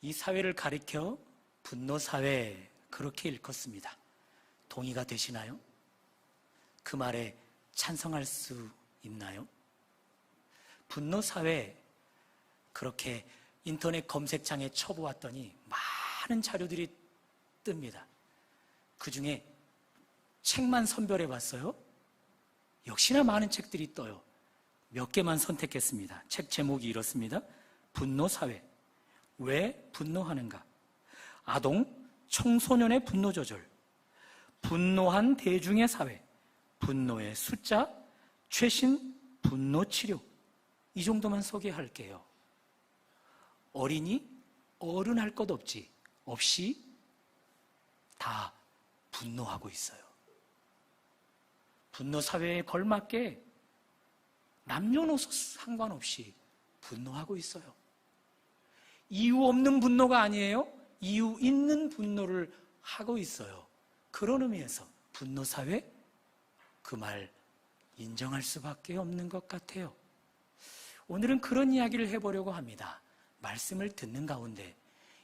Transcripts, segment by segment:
이 사회를 가리켜 분노사회 그렇게 일컫습니다. 동의가 되시나요? 그 말에 찬성할 수 있나요? 분노사회 그렇게 인터넷 검색창에 쳐보았더니 많은 자료들이 뜹니다. 그 중에 책만 선별해 봤어요. 역시나 많은 책들이 떠요. 몇 개만 선택했습니다. 책 제목이 이렇습니다. 분노사회. 왜 분노하는가? 아동, 청소년의 분노 조절, 분노한 대중의 사회, 분노의 숫자, 최신 분노 치료. 이 정도만 소개할게요. 어린이, 어른 할 것 없이 다 분노하고 있어요. 분노 사회에 걸맞게 남녀노소 상관없이 분노하고 있어요. 이유 없는 분노가 아니에요. 이유 있는 분노를 하고 있어요. 그런 의미에서 분노 사회, 그 말 인정할 수밖에 없는 것 같아요. 오늘은 그런 이야기를 해보려고 합니다. 말씀을 듣는 가운데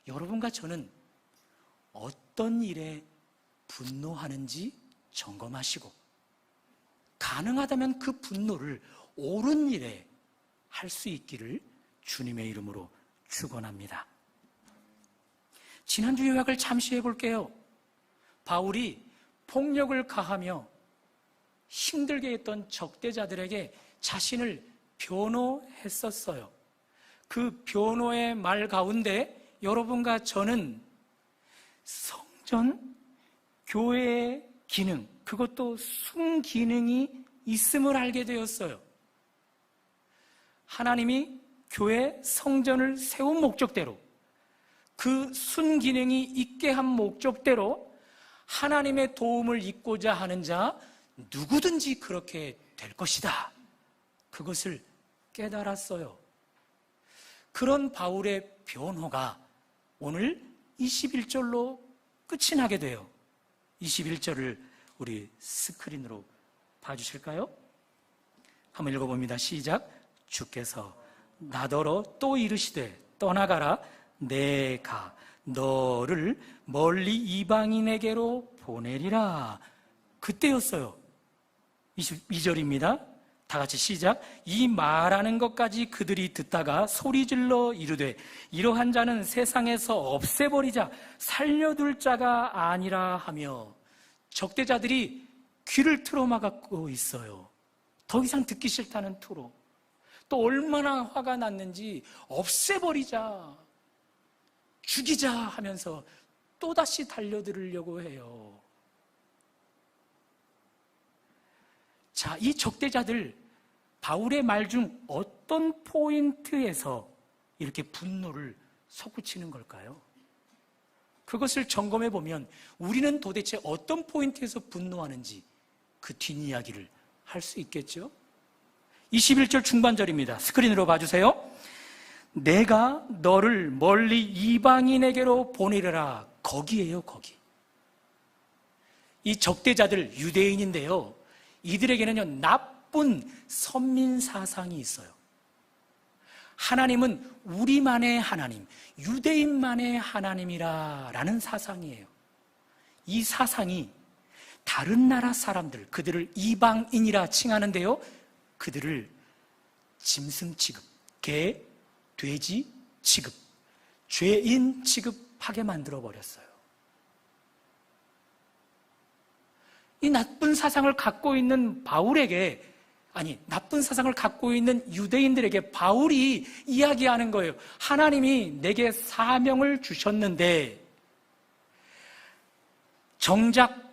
여러분과 저는 어떤 일에 분노하는지 점검하시고 가능하다면 그 분노를 옳은 일에 할 수 있기를 주님의 이름으로 축원합니다. 지난주 요약을 잠시 해볼게요. 바울이 폭력을 가하며 힘들게 했던 적대자들에게 자신을 변호했었어요. 그 변호의 말 가운데 여러분과 저는 성전, 교회의 기능, 그것도 순기능이 있음을 알게 되었어요. 하나님이 교회, 성전을 세운 목적대로, 그 순기능이 있게 한 목적대로 하나님의 도움을 입고자 하는 자 누구든지 그렇게 될 것이다. 그것을 깨달았어요. 그런 바울의 변호가 오늘 21절로 끝이 나게 돼요. 21절을 우리 스크린으로 봐주실까요? 한번 읽어봅니다. 시작. 주께서 나더러 또 이르시되 떠나가라. 내가 너를 멀리 이방인에게로 보내리라. 그때였어요. 22절입니다. 다 같이 시작. 이 말하는 것까지 그들이 듣다가 소리질러 이르되 이러한 자는 세상에서 없애버리자, 살려둘 자가 아니라 하며. 적대자들이 귀를 틀어막고 있어요. 더 이상 듣기 싫다는 투로. 또 얼마나 화가 났는지 없애버리자, 죽이자 하면서 또다시 달려들으려고 해요. 자, 이 적대자들 바울의 말 중 어떤 포인트에서 이렇게 분노를 솟구치는 걸까요? 그것을 점검해 보면 우리는 도대체 어떤 포인트에서 분노하는지 그 뒷이야기를 할 수 있겠죠? 21절 중반절입니다. 스크린으로 봐주세요. 내가 너를 멀리 이방인에게로 보내리라. 거기에요, 거기. 이 적대자들 유대인인데요, 이들에게는요 나쁜 선민 사상이 있어요. 하나님은 우리만의 하나님, 유대인만의 하나님이라는 사상이에요. 이 사상이 다른 나라 사람들, 그들을 이방인이라 칭하는데요, 그들을 짐승 취급, 개, 돼지 취급, 죄인 취급하게 만들어버렸어요. 이 나쁜 사상을 갖고 있는 바울에게, 아니 나쁜 사상을 갖고 있는 유대인들에게 바울이 이야기하는 거예요. 하나님이 내게 사명을 주셨는데 정작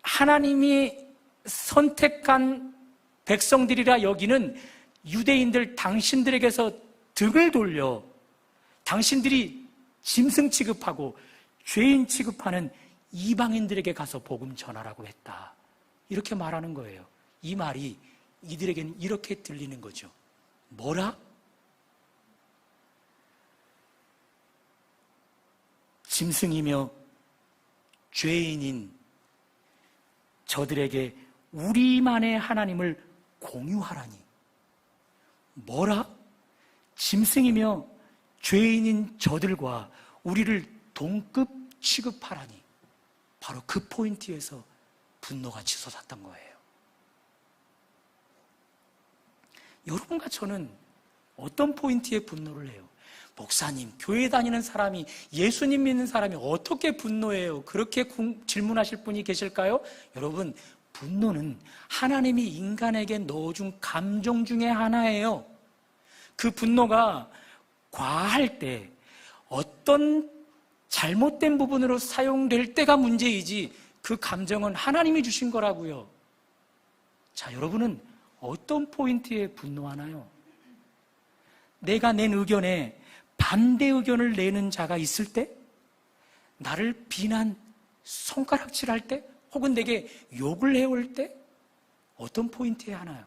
하나님이 선택한 백성들이라 여기는 유대인들, 당신들에게서 등을 돌려 당신들이 짐승 취급하고 죄인 취급하는 이방인들에게 가서 복음 전하라고 했다. 이렇게 말하는 거예요. 이 말이 이들에게는 이렇게 들리는 거죠. 뭐라? 짐승이며 죄인인 저들에게 우리만의 하나님을 공유하라니. 뭐라? 짐승이며 죄인인 저들과 우리를 동급 취급하라니, 바로 그 포인트에서 분노가 치솟았던 거예요. 여러분과 저는 어떤 포인트에 분노를 해요? 목사님, 교회 다니는 사람이, 예수님 믿는 사람이 어떻게 분노해요? 그렇게 질문하실 분이 계실까요? 여러분, 분노는 하나님이 인간에게 넣어준 감정 중에 하나예요. 그 분노가 과할 때, 어떤 잘못된 부분으로 사용될 때가 문제이지, 그 감정은 하나님이 주신 거라고요. 자, 여러분은 어떤 포인트에 분노하나요? 내가 낸 의견에 반대 의견을 내는 자가 있을 때, 나를 비난, 손가락질할 때, 혹은 내게 욕을 해올 때, 어떤 포인트에 하나요?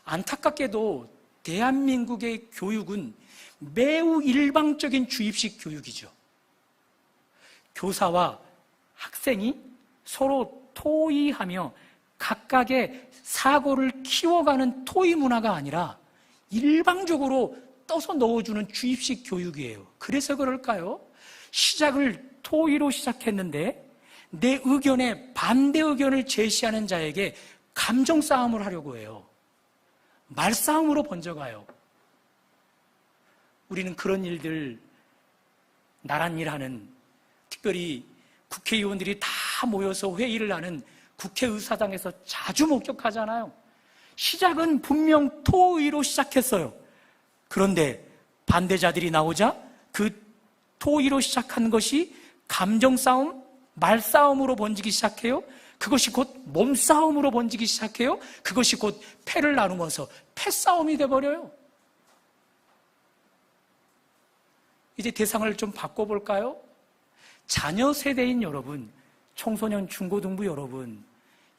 안타깝게도 대한민국의 교육은 매우 일방적인 주입식 교육이죠. 교사와 학생이 서로 토의하며 각각의 사고를 키워가는 토의 문화가 아니라 일방적으로 떠서 넣어주는 주입식 교육이에요. 그래서 그럴까요? 시작을 토의로 시작했는데 내 의견에 반대 의견을 제시하는 자에게 감정 싸움을 하려고 해요. 말싸움으로 번져가요. 우리는 그런 일들, 나란 일하는, 특별히 국회의원들이 다 모여서 회의를 하는 국회의사당에서 자주 목격하잖아요. 시작은 분명 토의로 시작했어요. 그런데 반대자들이 나오자 그 토의로 시작한 것이 감정싸움, 말싸움으로 번지기 시작해요. 그것이 곧 몸싸움으로 번지기 시작해요. 그것이 곧 패를 나누면서 패싸움이 돼버려요. 이제 대상을 좀 바꿔볼까요? 자녀 세대인 여러분, 청소년 중고등부 여러분,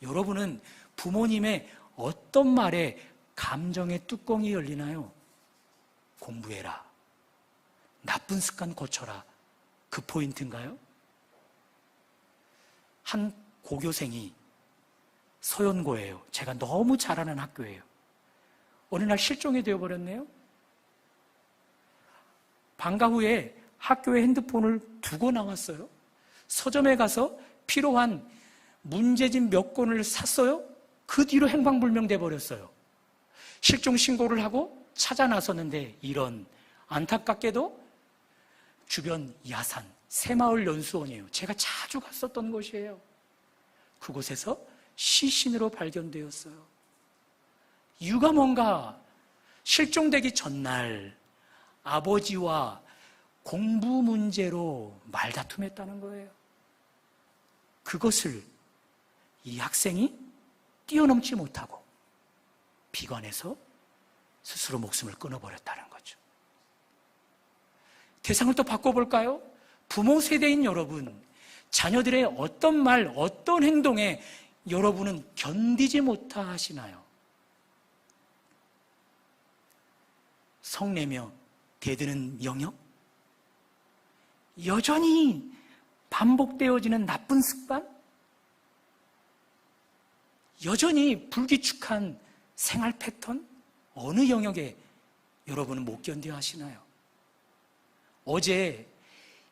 여러분은 부모님의 어떤 말에 감정의 뚜껑이 열리나요? 공부해라, 나쁜 습관 고쳐라, 그 포인트인가요? 한 고교생이, 서연고예요. 제가 너무 잘 아는 학교예요. 어느 날 실종이 되어버렸네요. 방과 후에 학교에 핸드폰을 두고 나왔어요. 서점에 가서 필요한 문제집 몇 권을 샀어요. 그 뒤로 행방불명돼 버렸어요. 실종 신고를 하고 찾아 나섰는데, 이런, 안타깝게도 주변 야산, 새마을 연수원이에요. 제가 자주 갔었던 곳이에요. 그곳에서 시신으로 발견되었어요. 이유가 뭔가? 실종되기 전날 아버지와 공부 문제로 말다툼했다는 거예요. 그것을 이 학생이 뛰어넘지 못하고 비관해서 스스로 목숨을 끊어버렸다는 거죠. 대상을 또 바꿔볼까요? 부모 세대인 여러분, 자녀들의 어떤 말, 어떤 행동에 여러분은 견디지 못하시나요? 성내며 대드는 영역? 여전히 반복되어지는 나쁜 습관? 여전히 불규칙한 생활 패턴? 어느 영역에 여러분은 못 견뎌 하시나요? 어제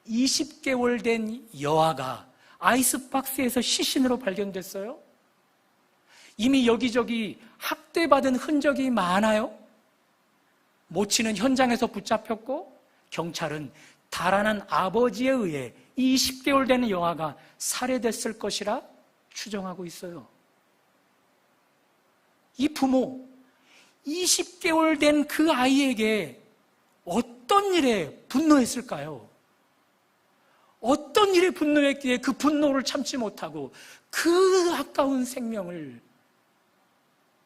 20개월 된 여아가 아이스박스에서 시신으로 발견됐어요. 이미 여기저기 학대받은 흔적이 많아요. 모친은 현장에서 붙잡혔고 경찰은 달아난 아버지에 의해 20개월 된 여아가 살해됐을 것이라 추정하고 있어요. 이 부모, 20개월 된 그 아이에게 어떤 일에 분노했을까요? 어떤 일에 분노했기에 그 분노를 참지 못하고 그 아까운 생명을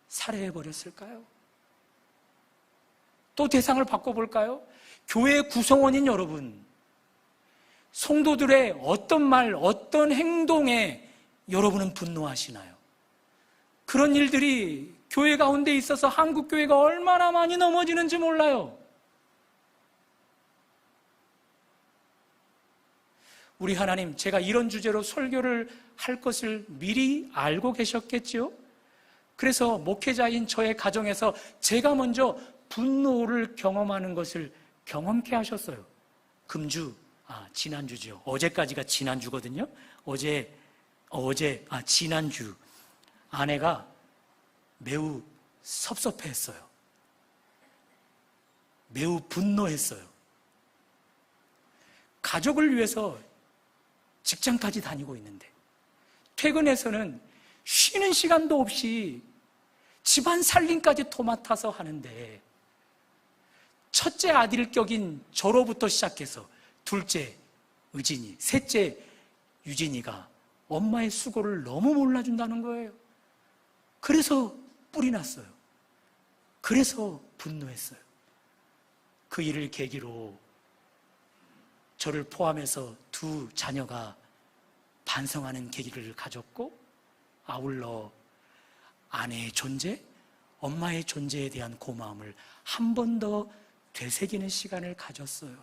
살해해버렸을까요? 또 대상을 바꿔볼까요? 교회 구성원인 여러분, 성도들의 어떤 말, 어떤 행동에 여러분은 분노하시나요? 그런 일들이 교회 가운데 있어서 한국교회가 얼마나 많이 넘어지는지 몰라요. 우리 하나님, 제가 이런 주제로 설교를 할 것을 미리 알고 계셨겠지요? 그래서 목회자인 저의 가정에서 제가 먼저 분노를 경험하는 것을 경험케 하셨어요. 지난주죠. 어제까지가 지난주거든요. 지난주 아내가 매우 섭섭해했어요. 매우 분노했어요. 가족을 위해서 직장까지 다니고 있는데 퇴근해서는 쉬는 시간도 없이 집안 살림까지 도맡아서 하는데 첫째 아들 격인 저로부터 시작해서 둘째 의진이, 셋째 유진이가 엄마의 수고를 너무 몰라준다는 거예요. 그래서 뿔이 났어요. 그래서 분노했어요. 그 일을 계기로 저를 포함해서 두 자녀가 반성하는 계기를 가졌고, 아울러 아내의 존재, 엄마의 존재에 대한 고마움을 한 번 더 되새기는 시간을 가졌어요.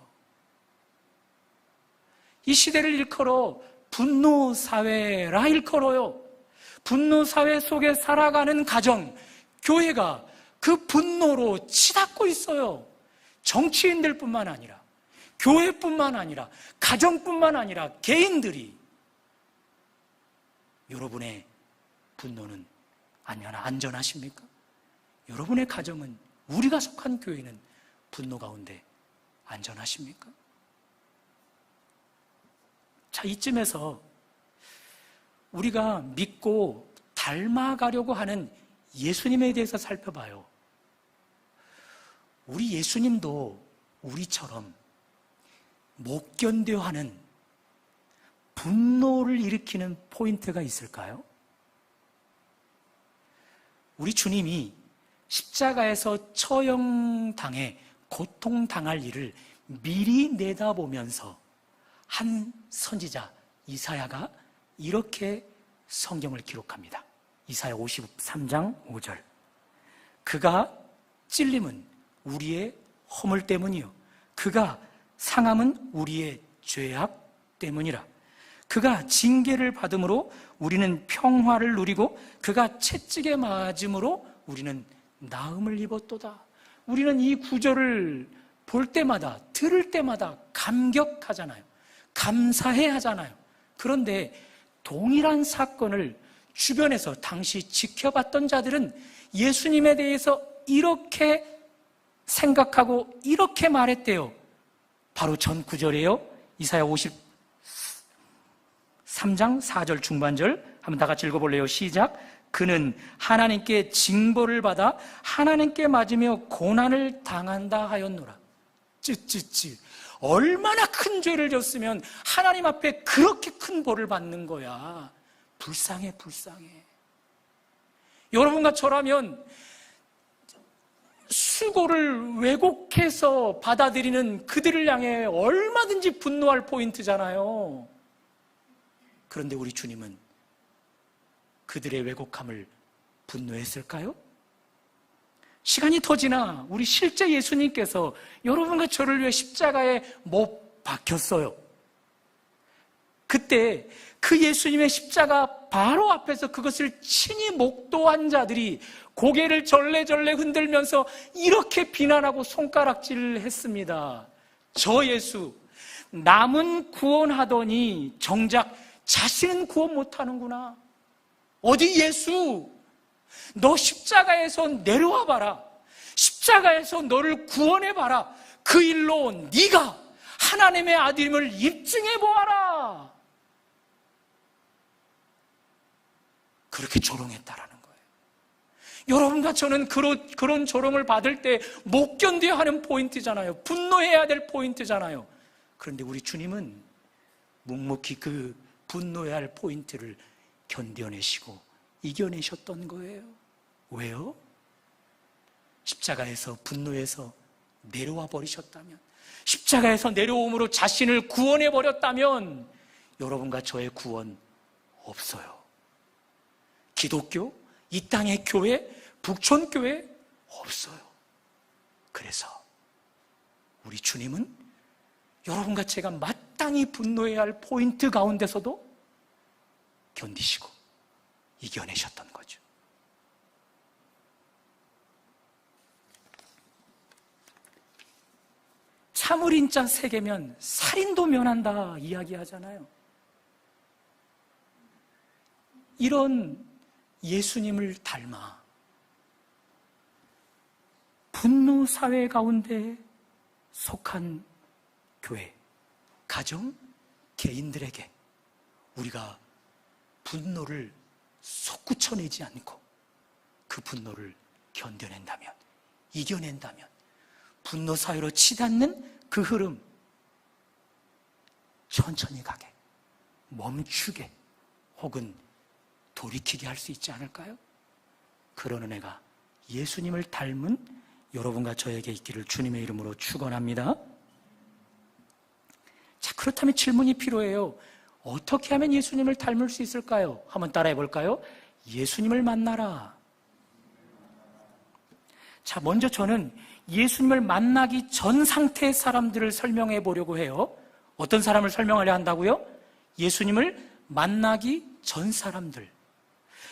이 시대를 일컬어 분노사회라 일컬어요. 분노사회 속에 살아가는 가정, 교회가 그 분노로 치닫고 있어요. 정치인들뿐만 아니라, 교회뿐만 아니라, 가정뿐만 아니라 개인들이. 여러분의 분노는 안전하십니까? 여러분의 가정은, 우리가 속한 교회는 분노 가운데 안전하십니까? 자, 이쯤에서 우리가 믿고 닮아가려고 하는 예수님에 대해서 살펴봐요. 우리 예수님도 우리처럼 못 견뎌하는 분노를 일으키는 포인트가 있을까요? 우리 주님이 십자가에서 처형당해 고통당할 일을 미리 내다보면서 한 선지자 이사야가 이렇게 성경을 기록합니다. 이사야 53장 5절. 그가 찔림은 우리의 허물 때문이요, 그가 상함은 우리의 죄악 때문이라. 그가 징계를 받음으로 우리는 평화를 누리고 그가 채찍에 맞음으로 우리는 나음을 입었도다. 우리는 이 구절을 볼 때마다, 들을 때마다 감격하잖아요. 감사해 하잖아요. 그런데 동일한 사건을 주변에서 당시 지켜봤던 자들은 예수님에 대해서 이렇게 생각하고 이렇게 말했대요. 바로 전 구절이에요. 이사야 53장 4절 중반절 한번 다 같이 읽어볼래요? 시작. 그는 하나님께 징벌을 받아 하나님께 맞으며 고난을 당한다 하였노라. 쯔쯔쯔. 얼마나 큰 죄를 졌으면 하나님 앞에 그렇게 큰 벌을 받는 거야. 불쌍해. 여러분과 저라면 수고를 왜곡해서 받아들이는 그들을 향해 얼마든지 분노할 포인트잖아요. 그런데 우리 주님은 그들의 왜곡함을 분노했을까요? 시간이 더 지나 우리 실제 예수님께서 여러분과 저를 위해 십자가에 못 박혔어요. 그때 그 예수님의 십자가 바로 앞에서 그것을 친히 목도한 자들이 고개를 절레절레 흔들면서 이렇게 비난하고 손가락질을 했습니다. 저 예수, 남은 구원하더니 정작 자신은 구원 못하는구나. 어디 예수, 너 십자가에서 내려와 봐라. 십자가에서 너를 구원해 봐라. 그 일로 네가 하나님의 아들임을 입증해 보아라. 그렇게 조롱했다라는 거예요. 여러분과 저는 그런 조롱을 받을 때 못 견뎌야 하는 포인트잖아요. 분노해야 될 포인트잖아요. 그런데 우리 주님은 묵묵히 그 분노해야 할 포인트를 견뎌내시고 이겨내셨던 거예요. 왜요? 십자가에서 분노해서 내려와 버리셨다면, 십자가에서 내려옴으로 자신을 구원해 버렸다면 여러분과 저의 구원 없어요. 기독교, 이 땅의 교회, 북촌교회 없어요. 그래서 우리 주님은 여러분과 제가 마땅히 분노해야 할 포인트 가운데서도 견디시고 이겨내셨던 거죠. 사물인자 3개면 살인도 면한다 이야기하잖아요. 이런 예수님을 닮아 분노 사회 가운데 속한 교회, 가정, 개인들에게 우리가 분노를 솟구쳐내지 않고 그 분노를 견뎌낸다면, 이겨낸다면 분노 사회로 치닫는 그 흐름 천천히 가게, 멈추게, 혹은 돌이키게 할 수 있지 않을까요? 그런 은혜가 예수님을 닮은 여러분과 저에게 있기를 주님의 이름으로 축원합니다. 자, 그렇다면 질문이 필요해요. 어떻게 하면 예수님을 닮을 수 있을까요? 한번 따라해 볼까요? 예수님을 만나라. 자, 먼저 저는 예수님을 만나기 전 상태의 사람들을 설명해 보려고 해요. 어떤 사람을 설명하려 한다고요? 예수님을 만나기 전 사람들.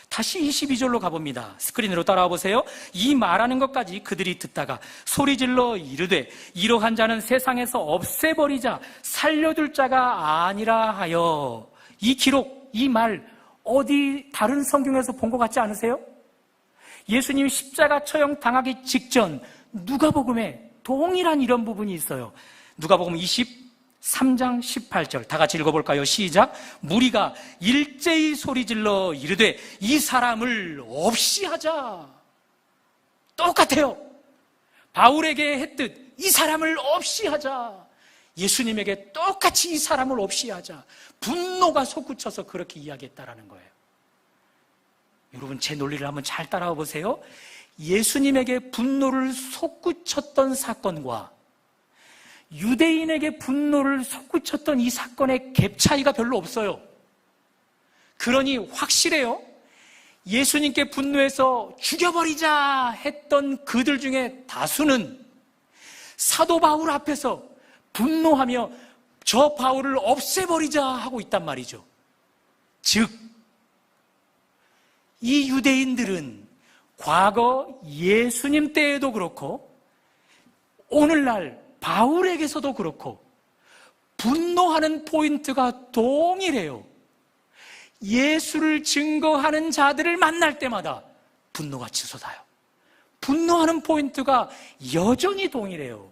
다시 22절로 가봅니다. 스크린으로 따라와 보세요. 이 말하는 것까지 그들이 듣다가 소리질러 이르되 이러한 자는 세상에서 없애버리자 살려둘 자가 아니라 하여. 이 기록, 이 말 어디 다른 성경에서 본 것 같지 않으세요? 예수님이 십자가 처형 당하기 직전 누가복음에 동일한 이런 부분이 있어요. 누가복음 23장 18절 다 같이 읽어볼까요? 시작. 무리가 일제히 소리질러 이르되 이 사람을 없이 하자. 똑같아요. 바울에게 했듯 이 사람을 없이 하자. 예수님에게 똑같이 이 사람을 없이 하자. 분노가 솟구쳐서 그렇게 이야기했다라는 거예요. 여러분, 제 논리를 한번 잘 따라와 보세요. 예수님에게 분노를 솟구쳤던 사건과 유대인에게 분노를 솟구쳤던 이 사건의 갭 차이가 별로 없어요. 그러니 확실해요. 예수님께 분노해서 죽여버리자 했던 그들 중에 다수는 사도 바울 앞에서 분노하며 저 바울을 없애버리자 하고 있단 말이죠. 즉, 이 유대인들은 과거 예수님 때에도 그렇고 오늘날 바울에게서도 그렇고 분노하는 포인트가 동일해요. 예수를 증거하는 자들을 만날 때마다 분노가 치솟아요. 분노하는 포인트가 여전히 동일해요.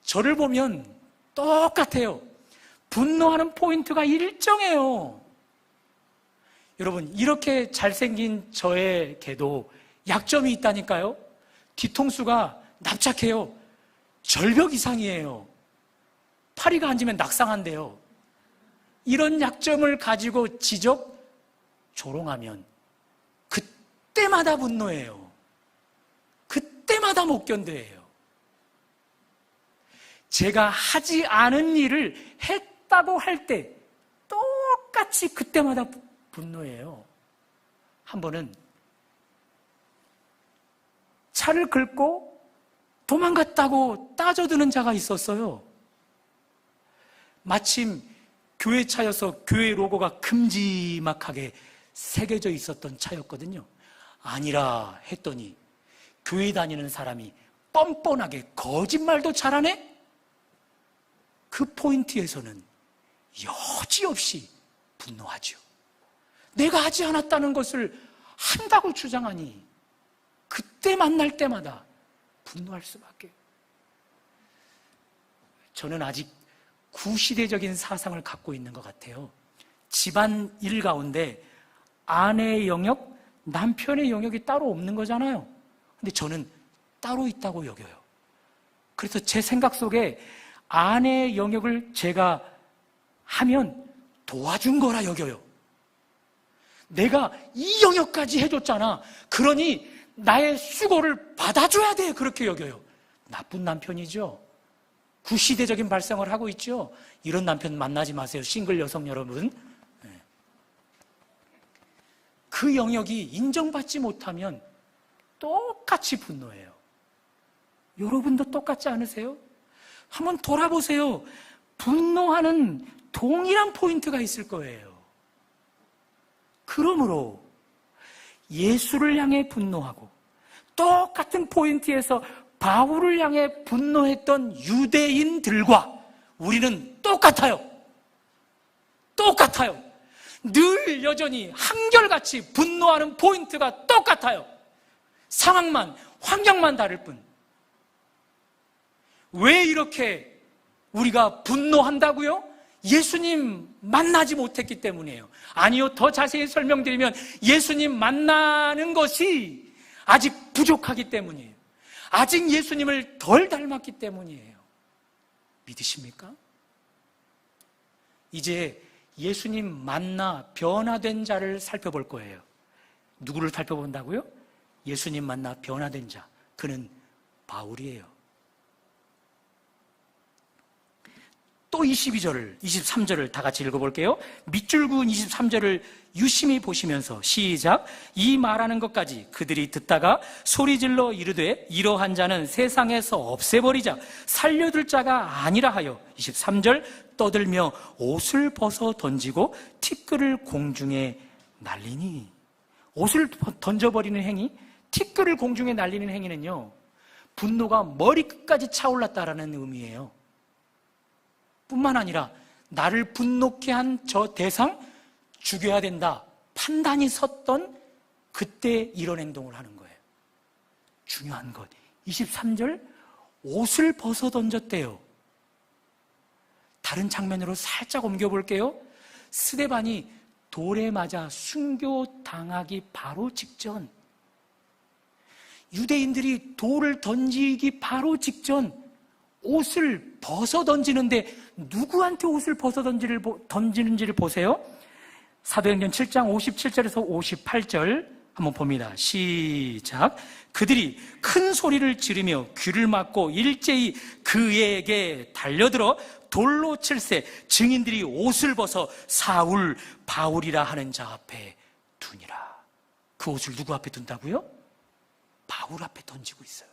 저를 보면 똑같아요. 분노하는 포인트가 일정해요. 여러분, 이렇게 잘생긴 저에게도 약점이 있다니까요. 뒤통수가 납작해요. 절벽 이상이에요. 파리가 앉으면 낙상한대요. 이런 약점을 가지고 지적, 조롱하면 그때마다 분노해요. 그때마다 못 견뎌해요. 제가 하지 않은 일을 했다고 할 때 똑같이 그때마다 분노해요. 한 번은 차를 긁고 도망갔다고 따져드는 자가 있었어요. 마침 교회 차여서 교회 로고가 큼지막하게 새겨져 있었던 차였거든요. 아니라 했더니 교회 다니는 사람이 뻔뻔하게 거짓말도 잘하네? 그 포인트에서는 여지없이 분노하죠. 내가 하지 않았다는 것을 한다고 주장하니 그때 만날 때마다 분노할 수밖에. 저는 아직 구시대적인 사상을 갖고 있는 것 같아요. 집안 일 가운데 아내의 영역, 남편의 영역이 따로 없는 거잖아요. 근데 저는 따로 있다고 여겨요. 그래서 제 생각 속에 아내의 영역을 제가 하면 도와준 거라 여겨요. 내가 이 영역까지 해줬잖아. 그러니 나의 수고를 받아줘야 돼. 그렇게 여겨요. 나쁜 남편이죠. 구시대적인 발상을 하고 있죠. 이런 남편 만나지 마세요. 싱글 여성 여러분. 그 영역이 인정받지 못하면 똑같이 분노해요. 여러분도 똑같지 않으세요? 한번 돌아보세요. 분노하는 동일한 포인트가 있을 거예요. 그러므로 예수를 향해 분노하고 똑같은 포인트에서 바울을 향해 분노했던 유대인들과 우리는 똑같아요. 똑같아요. 늘 여전히 한결같이 분노하는 포인트가 똑같아요. 상황만, 환경만 다를 뿐. 왜 이렇게 우리가 분노한다고요? 예수님 만나지 못했기 때문이에요. 아니요, 더 자세히 설명드리면 예수님 만나는 것이 아직 부족하기 때문이에요. 아직 예수님을 덜 닮았기 때문이에요. 믿으십니까? 이제 예수님 만나 변화된 자를 살펴볼 거예요. 누구를 살펴본다고요? 예수님 만나 변화된 자. 그는 바울이에요. 또 22절을, 23절을 다 같이 읽어볼게요. 밑줄 그은 23절을 유심히 보시면서 시작. 이 말하는 것까지 그들이 듣다가 소리질러 이르되 이러한 자는 세상에서 없애버리자 살려둘 자가 아니라 하여 23절 떠들며 옷을 벗어 던지고 티끌을 공중에 날리니. 옷을 던져버리는 행위, 티끌을 공중에 날리는 행위는요, 분노가 머리끝까지 차올랐다라는 의미예요. 뿐만 아니라 나를 분노케 한 저 대상 죽여야 된다 판단이 섰던 그때 이런 행동을 하는 거예요. 중요한 것 23절 옷을 벗어 던졌대요. 다른 장면으로 살짝 옮겨볼게요. 스데반이 돌에 맞아 순교당하기 바로 직전, 유대인들이 돌을 던지기 바로 직전 옷을 벗어 던지는데 누구한테 옷을 벗어 던지는지를 보세요. 사도행전 7장 57절에서 58절 한번 봅니다. 시작. 그들이 큰 소리를 지르며 귀를 막고 일제히 그에게 달려들어 돌로 칠세 증인들이 옷을 벗어 사울 바울이라 하는 자 앞에 두니라. 그 옷을 누구 앞에 둔다고요? 바울 앞에 던지고 있어요.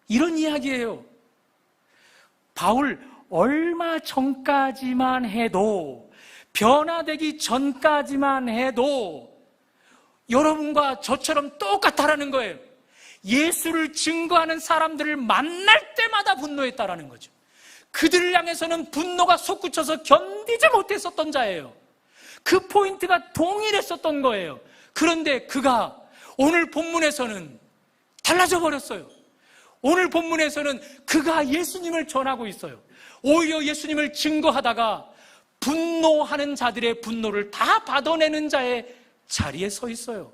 이런 이야기예요. 바울 얼마 전까지만 해도, 변화되기 전까지만 해도 여러분과 저처럼 똑같다라는 거예요. 예수를 증거하는 사람들을 만날 때마다 분노했다라는 거죠. 그들을 향해서는 분노가 솟구쳐서 견디지 못했었던 자예요. 그 포인트가 동일했었던 거예요. 그런데 그가 오늘 본문에서는 달라져 버렸어요. 오늘 본문에서는 그가 예수님을 전하고 있어요. 오히려 예수님을 증거하다가 분노하는 자들의 분노를 다 받아내는 자의 자리에 서 있어요.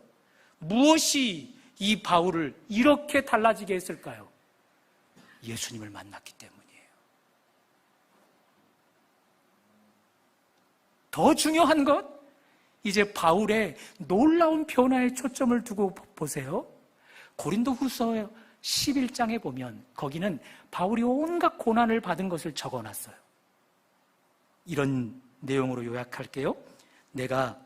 무엇이 이 바울을 이렇게 달라지게 했을까요? 예수님을 만났기 때문이에요. 더 중요한 것, 이제 바울의 놀라운 변화에 초점을 두고 보세요. 고린도후서 11장에 보면 거기는 바울이 온갖 고난을 받은 것을 적어놨어요. 이런 내용으로 요약할게요. 내가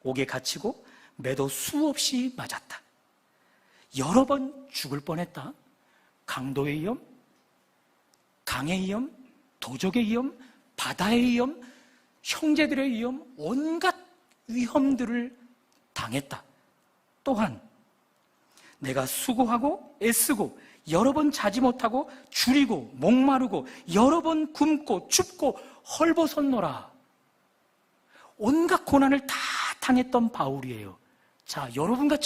옥에 갇히고 매도 수없이 맞았다. 여러 번 죽을 뻔했다. 강도의 위험, 강의 위험, 도적의 위험, 바다의 위험, 형제들의 위험, 온갖 위험들을 당했다. 또한 내가 수고하고 애쓰고 여러 번 자지 못하고 줄이고 목마르고 여러 번 굶고 춥고 헐벗었노라. 온갖 고난을 다 당했던 바울이에요. 자, 여러분과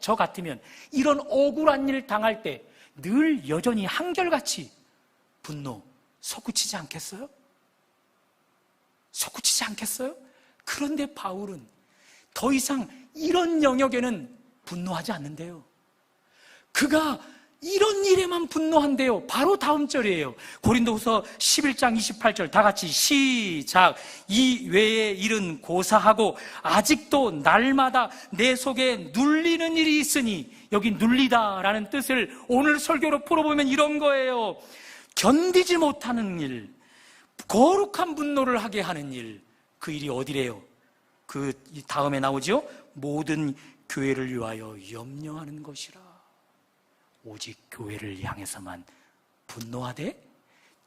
저 같으면 이런 억울한 일 당할 때 늘 여전히 한결같이 분노 솟구치지 않겠어요? 솟구치지 않겠어요? 그런데 바울은 더 이상 이런 영역에는 분노하지 않는데요. 그가 이런 일에만 분노한대요. 바로 다음 절이에요. 고린도후서 11장 28절 다 같이 시작. 이 외의 일은 고사하고 아직도 날마다 내 속에 눌리는 일이 있으니, 여기 눌리다라는 뜻을 오늘 설교로 풀어보면 이런 거예요. 견디지 못하는 일, 거룩한 분노를 하게 하는 일. 그 일이 어디래요? 그 다음에 나오죠. 모든 교회를 위하여 염려하는 것이라. 오직 교회를 향해서만 분노하되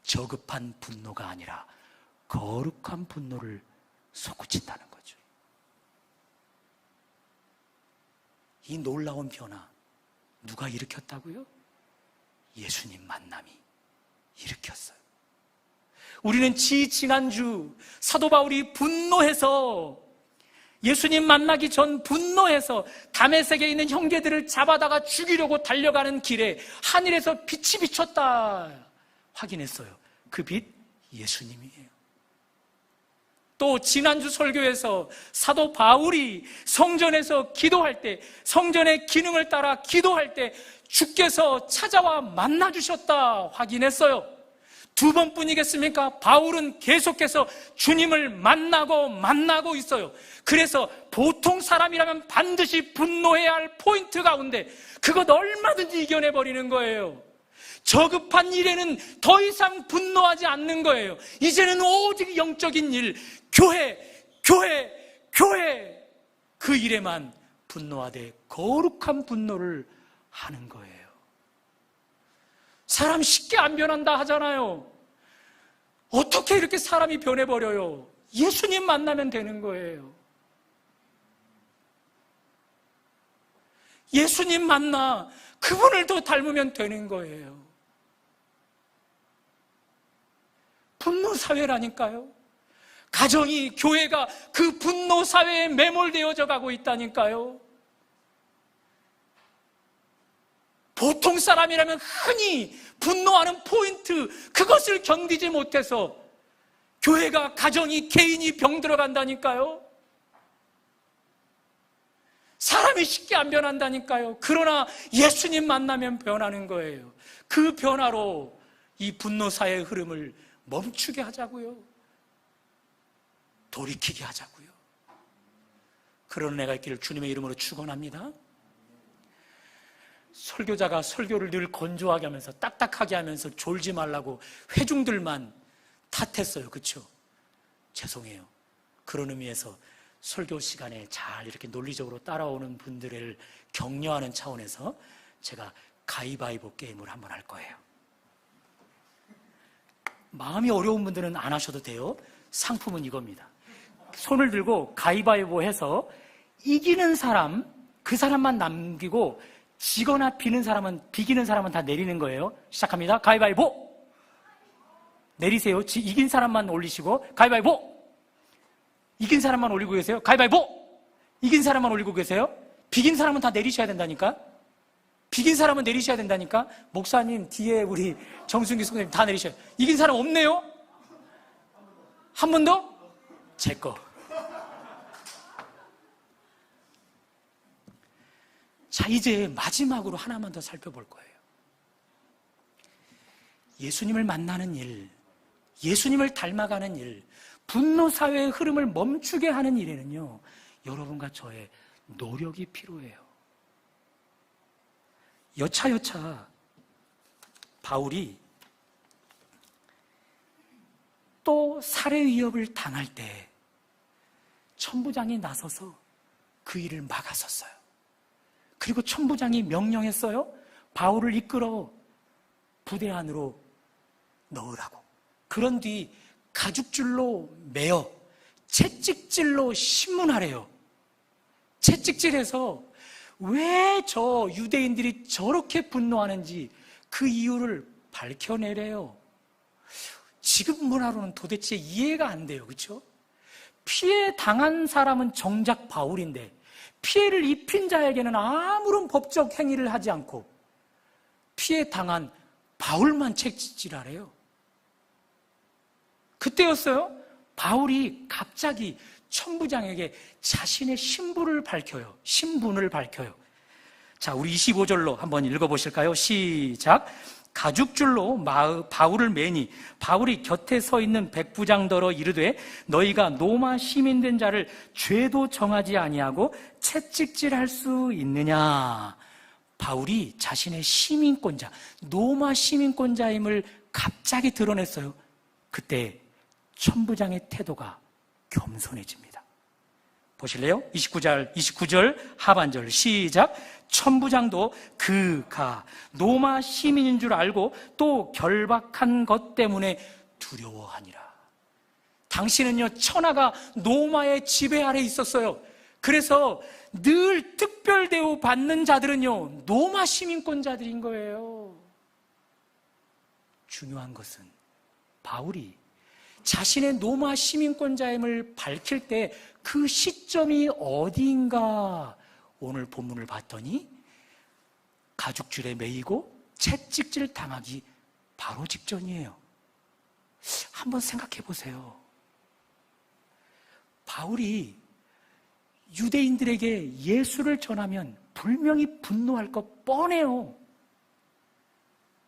저급한 분노가 아니라 거룩한 분노를 솟구친다는 거죠. 이 놀라운 변화, 누가 일으켰다고요? 예수님 만남이 일으켰어요. 우리는 지난주 사도 바울이 분노해서, 예수님 만나기 전 분노해서 다메섹에 있는 형제들을 잡아다가 죽이려고 달려가는 길에 하늘에서 빛이 비쳤다 확인했어요. 그 빛 예수님이에요. 또 지난주 설교에서 사도 바울이 성전에서 기도할 때, 성전의 기능을 따라 기도할 때 주께서 찾아와 만나주셨다 확인했어요. 두 번뿐이겠습니까? 바울은 계속해서 주님을 만나고 있어요. 그래서 보통 사람이라면 반드시 분노해야 할 포인트 가운데 그것 얼마든지 이겨내버리는 거예요. 저급한 일에는 더 이상 분노하지 않는 거예요. 이제는 오직 영적인 일, 교회, 그 일에만 분노하되 거룩한 분노를 하는 거예요. 사람 쉽게 안 변한다 하잖아요. 어떻게 이렇게 사람이 변해버려요? 예수님 만나면 되는 거예요. 예수님 만나 그분을 더 닮으면 되는 거예요. 분노 사회라니까요. 가정이, 교회가 그 분노 사회에 매몰되어져 가고 있다니까요. 보통 사람이라면 흔히 분노하는 포인트, 그것을 견디지 못해서 교회가, 가정이, 개인이 병들어간다니까요. 사람이 쉽게 안 변한다니까요. 그러나 예수님 만나면 변하는 거예요. 그 변화로 이 분노 사회의 흐름을 멈추게 하자고요. 돌이키게 하자고요. 그런 내가 있기를 주님의 이름으로 축원합니다. 설교자가 설교를 늘 건조하게 하면서 딱딱하게 하면서 졸지 말라고 회중들만 탓했어요. 그렇죠? 죄송해요. 그런 의미에서 설교 시간에 잘 이렇게 논리적으로 따라오는 분들을 격려하는 차원에서 제가 가위바위보 게임을 한번 할 거예요. 마음이 어려운 분들은 안 하셔도 돼요. 상품은 이겁니다. 손을 들고 가위바위보 해서 이기는 사람, 그 사람만 남기고 지거나 비기는 사람은 다 내리는 거예요. 시작합니다. 가위바위보! 내리세요. 이긴 사람만 올리시고, 가위바위보! 이긴 사람만 올리고 계세요. 가위바위보! 이긴 사람만 올리고 계세요. 비긴 사람은 다 내리셔야 된다니까? 비긴 사람은 내리셔야 된다니까? 목사님, 뒤에 우리 정순기 선생님 다 내리셔요. 이긴 사람 없네요? 한 번 더? 제 거. 자, 이제 마지막으로 하나만 더 살펴볼 거예요. 예수님을 만나는 일, 예수님을 닮아가는 일, 분노 사회의 흐름을 멈추게 하는 일에는요, 여러분과 저의 노력이 필요해요. 여차여차 바울이 또 살해 위협을 당할 때 천부장이 나서서 그 일을 막았었어요. 그리고 천부장이 명령했어요. 바울을 이끌어 부대 안으로 넣으라고. 그런 뒤 가죽줄로 매어 채찍질로 신문하래요. 채찍질해서 왜 저 유대인들이 저렇게 분노하는지 그 이유를 밝혀내래요. 지금 문화로는 도대체 이해가 안 돼요. 그렇죠? 피해 당한 사람은 정작 바울인데 피해를 입힌 자에게는 아무런 법적 행위를 하지 않고 피해 당한 바울만 채찍질하래요. 그때였어요. 바울이 갑자기 천부장에게 자신의 신분을 밝혀요. 자, 우리 25절로 한번 읽어보실까요? 시작. 가죽줄로 바울을 매니 바울이 곁에 서 있는 백부장더러 이르되 너희가 노마 시민된 자를 죄도 정하지 아니하고 채찍질할 수 있느냐. 바울이 자신의 시민권자, 노마 시민권자임을 갑자기 드러냈어요. 그때 천부장의 태도가 겸손해집니다. 보실래요? 29절 하반절 시작. 천부장도 그가 노마 시민인 줄 알고 또 결박한 것 때문에 두려워하니라. 당시는요, 천하가 노마의 지배 아래 있었어요. 그래서 늘 특별 대우 받는 자들은요, 로마 시민권자들인 거예요. 중요한 것은 바울이 자신의 로마 시민권자임을 밝힐 때 그 시점이 어디인가 오늘 본문을 봤더니 가죽줄에 매이고 채찍질 당하기 바로 직전이에요. 한번 생각해 보세요. 바울이 유대인들에게 예수를 전하면 분명히 분노할 것 뻔해요.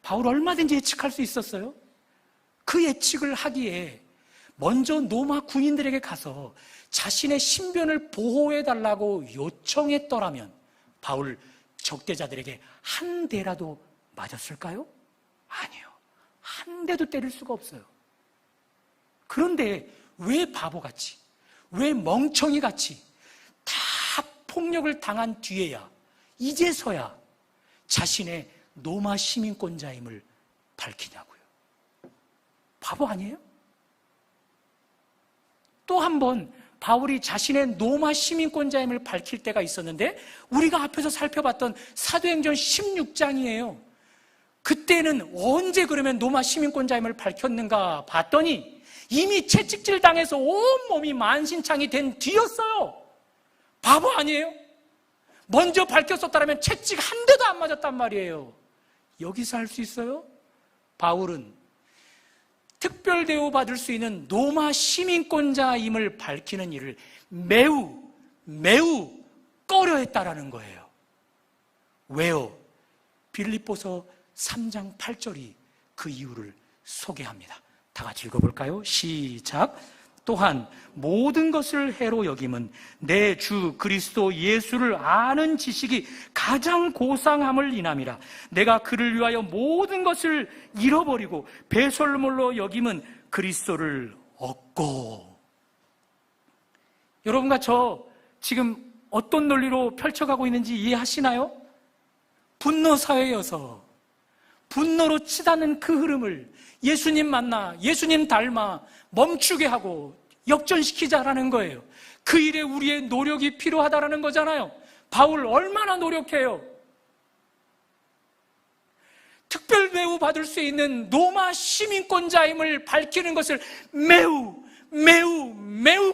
바울 얼마든지 예측할 수 있었어요. 그 예측을 하기에 먼저 로마 군인들에게 가서 자신의 신변을 보호해달라고 요청했더라면 바울 적대자들에게 한 대라도 맞았을까요? 아니요. 한 대도 때릴 수가 없어요. 그런데 왜 바보같이, 왜 멍청이같이 다 폭력을 당한 뒤에야, 이제서야 자신의 로마 시민권자임을 밝히냐고요. 바보 아니에요? 또 한 번 바울이 자신의 로마 시민권자임을 밝힐 때가 있었는데 우리가 앞에서 살펴봤던 사도행전 16장이에요. 그때는 언제 그러면 로마 시민권자임을 밝혔는가 봤더니 이미 채찍질 당해서 온몸이 만신창이 된 뒤였어요. 바보 아니에요? 먼저 밝혔었다면 채찍 한 대도 안 맞았단 말이에요. 여기서 할 수 있어요? 바울은 특별 대우 받을 수 있는 로마 시민권자임을 밝히는 일을 매우 꺼려했다라는 거예요. 왜요? 빌립보서 3장 8절이 그 이유를 소개합니다. 다 같이 읽어볼까요? 시작. 또한 모든 것을 해로 여김은 내 주 그리스도 예수를 아는 지식이 가장 고상함을 인함이라. 내가 그를 위하여 모든 것을 잃어버리고 배설물로 여김은 그리스도를 얻고. 여러분과 저 지금 어떤 논리로 펼쳐가고 있는지 이해하시나요? 분노 사회여서 분노로 치닫는 그 흐름을 예수님 만나, 예수님 닮아 멈추게 하고 역전시키자라는 거예요. 그 일에 우리의 노력이 필요하다라는 거잖아요. 바울 얼마나 노력해요? 특별 대우 받을 수 있는 로마 시민권자임을 밝히는 것을 매우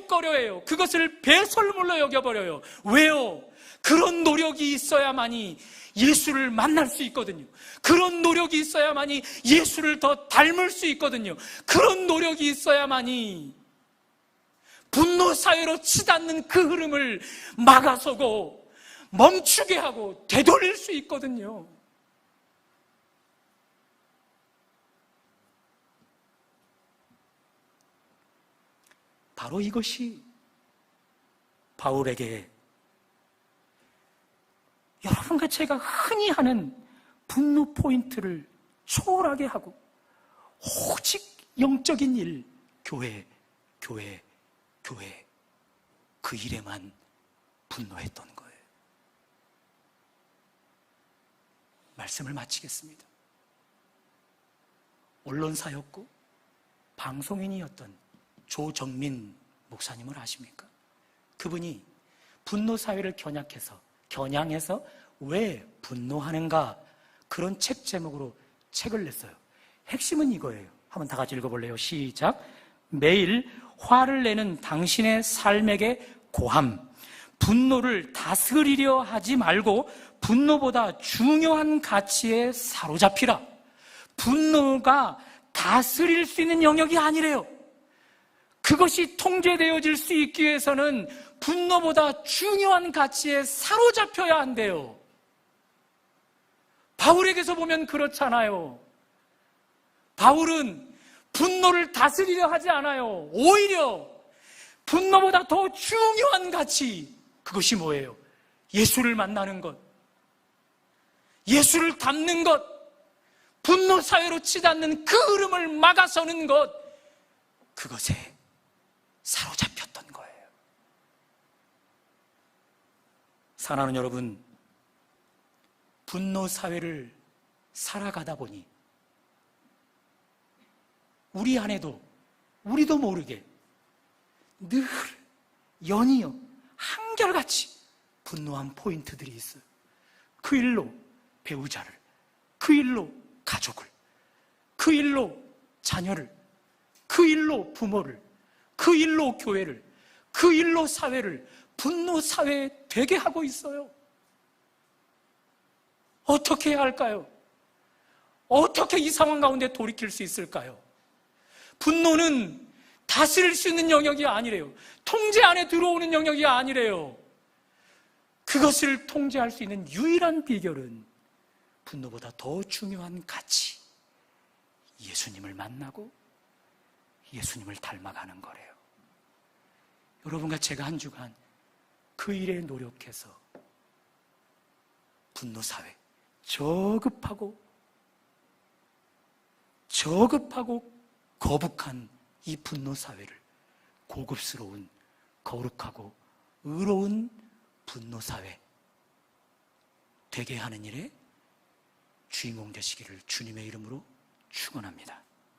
꺼려해요. 그것을 배설물로 여겨버려요. 왜요? 그런 노력이 있어야만이 예수를 만날 수 있거든요. 그런 노력이 있어야만이 예수를 더 닮을 수 있거든요. 그런 노력이 있어야만이 분노 사회로 치닫는 그 흐름을 막아서고 멈추게 하고 되돌릴 수 있거든요. 바로 이것이 바울에게 여러분과 제가 흔히 하는 분노 포인트를 초월하게 하고 오직 영적인 일, 교회 그 일에만 분노했던 거예요. 말씀을 마치겠습니다. 언론사였고 방송인이었던 조정민 목사님을 아십니까? 그분이 분노 사회를 겨냥해서 왜 분노하는가, 그런 책 제목으로 책을 냈어요. 핵심은 이거예요. 한번 다 같이 읽어볼래요? 시작. 매일 화를 내는 당신의 삶에게 고함. 분노를 다스리려 하지 말고 분노보다 중요한 가치에 사로잡히라. 분노가 다스릴 수 있는 영역이 아니래요. 그것이 통제되어질 수 있기 위해서는 분노보다 중요한 가치에 사로잡혀야 한대요. 바울에게서 보면 그렇잖아요. 바울은 분노를 다스리려 하지 않아요. 오히려 분노보다 더 중요한 가치, 그것이 뭐예요? 예수를 만나는 것, 예수를 닮는 것, 분노 사회로 치닫는 그 흐름을 막아서는 것, 그것에 사로잡혔던 거예요. 사랑하는 여러분, 분노 사회를 살아가다 보니 우리 안에도 우리도 모르게 늘 연이어 한결같이 분노한 포인트들이 있어요. 그 일로 배우자를, 그 일로 가족을, 그 일로 자녀를, 그 일로 부모를, 그 일로 교회를, 그 일로 사회를 분노 사회에 되게 하고 있어요. 어떻게 해야 할까요? 어떻게 이 상황 가운데 돌이킬 수 있을까요? 분노는 다스릴 수 있는 영역이 아니래요. 통제 안에 들어오는 영역이 아니래요. 그것을 통제할 수 있는 유일한 비결은 분노보다 더 중요한 가치, 예수님을 만나고 예수님을 닮아가는 거래요. 여러분과 제가 한 주간 그 일에 노력해서 분노사회, 저급하고 거북한 이 분노사회를 고급스러운, 거룩하고 의로운 분노사회 되게 하는 일에 주인공 되시기를 주님의 이름으로 축원합니다.